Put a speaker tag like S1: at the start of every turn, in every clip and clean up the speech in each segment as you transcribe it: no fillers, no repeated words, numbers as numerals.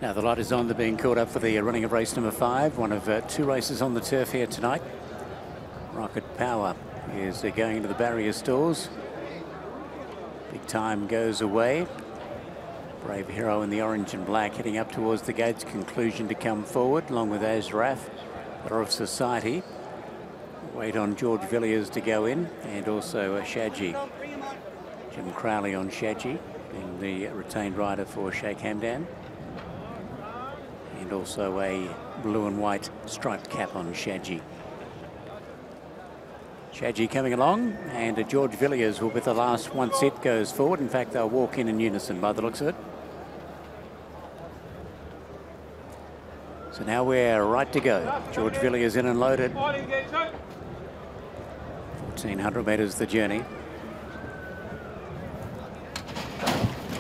S1: Now the light is on. They're being called up for the running of race number 5, one of 2 races on the turf here tonight. Rocket Power is going into the barrier stalls. Big Time goes away. Brave Hero in the orange and black heading up towards the gate's conclusion to come forward, along with AZRAFF, Pillar of Society. Wait on George Villiers to go in, and also Shadji. Jim Crowley on Shadji, being the retained rider for Sheikh Hamdan. And also a blue and white striped cap on Shadji. Shadji coming along, and George Villiers will be the last once it goes forward. In fact, they'll walk in unison by the looks of it. So now we're right to go. George Villiers in and loaded. 1,400 metres the journey.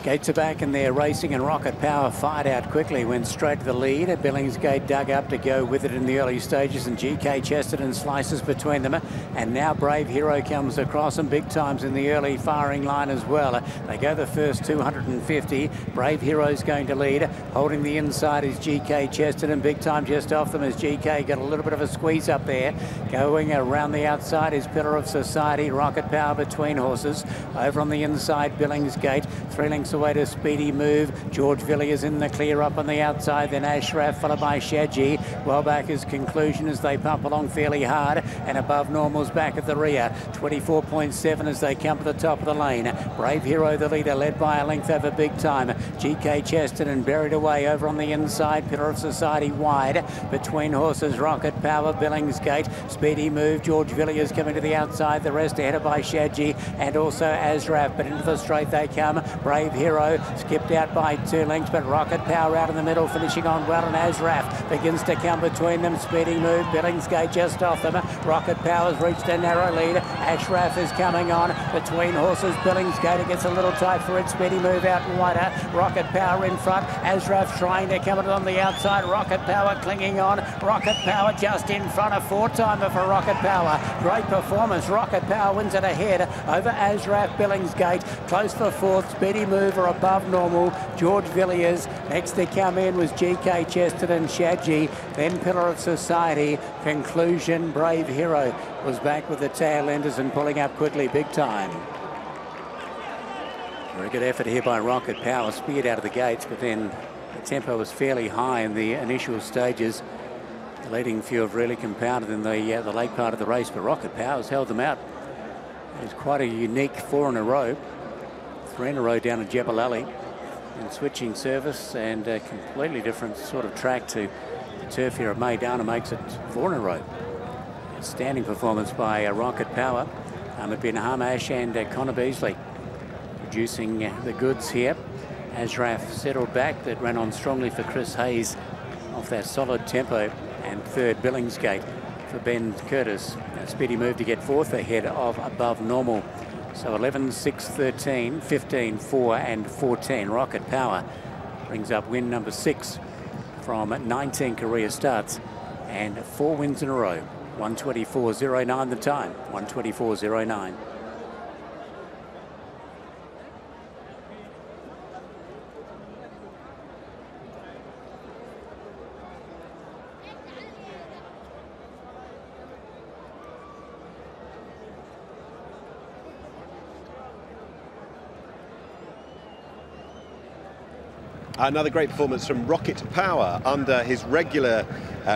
S1: Gates are back and they're racing, and Rocket Power fired out quickly, went straight to the lead. Billingsgate dug up to go with it in the early stages, and GK Chesterton slices between them. And now Brave Hero comes across, and Big Time's in the early firing line as well. They go the first 250. Brave Hero's going to lead. Holding the inside is GK Chesterton. Big Time just off them as GK got a little bit of a squeeze up there. Going around the outside is Pillar of Society. Rocket Power between horses. Over on the inside, Billingsgate. 3 lengths away to Speedy Move. George Villiers in the clear up on the outside, then AZRAFF followed by Shadji. Well back is conclusion as they pump along fairly hard, and Above Normal's back at the rear. 24.7 as they come to the top of the lane. Brave Hero the leader, led by a length over Big Time. GK Chesterton buried away over on the inside. Pillar of Society wide. Between horses, Rocket Power, Billingsgate, Speedy Move, George Villiers coming to the outside. The rest ahead by Shadji and also AZRAFF, but into the straight they come. Brave Hero skipped out by 2 lengths, but Rocket Power out in the middle, finishing on well, and AZRAFF begins to come between them. Speedy Move, Billingsgate just off them. Rocket Power's reached a narrow lead. AZRAFF is coming on between horses. Billingsgate, it gets a little tight for it. Speedy Move out wider. Rocket Power in front. AZRAFF trying to come on the outside. Rocket Power clinging on. Rocket Power just in front. A 4-timer for Rocket Power. Great performance. Rocket Power wins it ahead over AZRAFF. Billingsgate close for 4th. Speedy Move or Above Normal. George Villiers. Next to come in was GK Chesterton, Shadji, then Pillar of Society. Conclusion, Brave Hero was back with the tail enders and pulling up quickly. Big Time. Very good effort here by Rocket Power. Speared out of the gates, but then the tempo was fairly high in the initial stages. The leading few have really compounded in the late part of the race, but Rocket Power's held them out. It's quite a unique 4 in a row. 3 in a row down at Jebel Ali, and switching service, and a completely different sort of track to the turf here at Maidana makes it 4 in a row. Outstanding performance by Rocket Power. Ahmad bin Harmash and Connor Beasley producing the goods here. AZRAFF settled back, that ran on strongly for Chris Hayes off that solid tempo, and 3rd Billingsgate for Ben Curtis. A Speedy Move to get 4th ahead of Above Normal. So 11, 6, 13, 15, 4 and 14. Rocket Power brings up win number 6 from 19 career starts and 4 wins in a row. 124.09 the time. 124.09.
S2: Another great performance from Rocket Power under his regular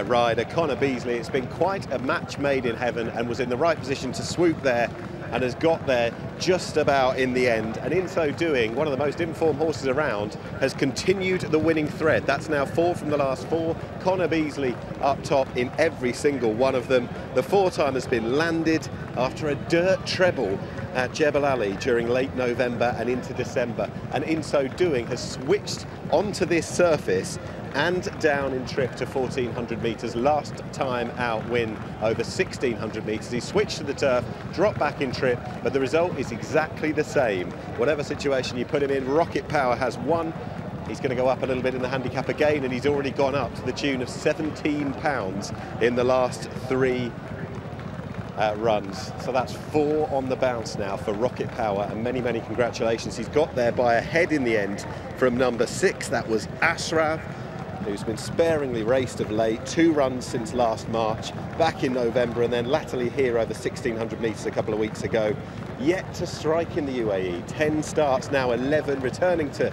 S2: rider, Connor Beasley. It's been quite a match made in heaven, and was in the right position to swoop there, and has got there just about in the end. And in so doing, one of the most informed horses around has continued the winning thread. That's now 4 from the last 4. Connor Beasley up top in every single one of them. The 4-time has been landed after a dirt treble at Jebel Ali during late November and into December, and in so doing has switched onto this surface and down in trip to 1,400 metres. Last time out win over 1,600 metres. He switched to the turf, dropped back in trip, but the result is exactly the same. Whatever situation you put him in, Rocket Power has won. He's going to go up a little bit in the handicap again, and he's already gone up to the tune of £17 in the last 3 runs. So that's 4 on the bounce now for Rocket Power, and many, many congratulations. He's got there by a head in the end from number 6. That was AZRAFF. who's been sparingly raced of late, 2 runs since last March, back in November, and then latterly here over 1,600 metres a couple of weeks ago. Yet to strike in the UAE. 10 starts now, 11 returning to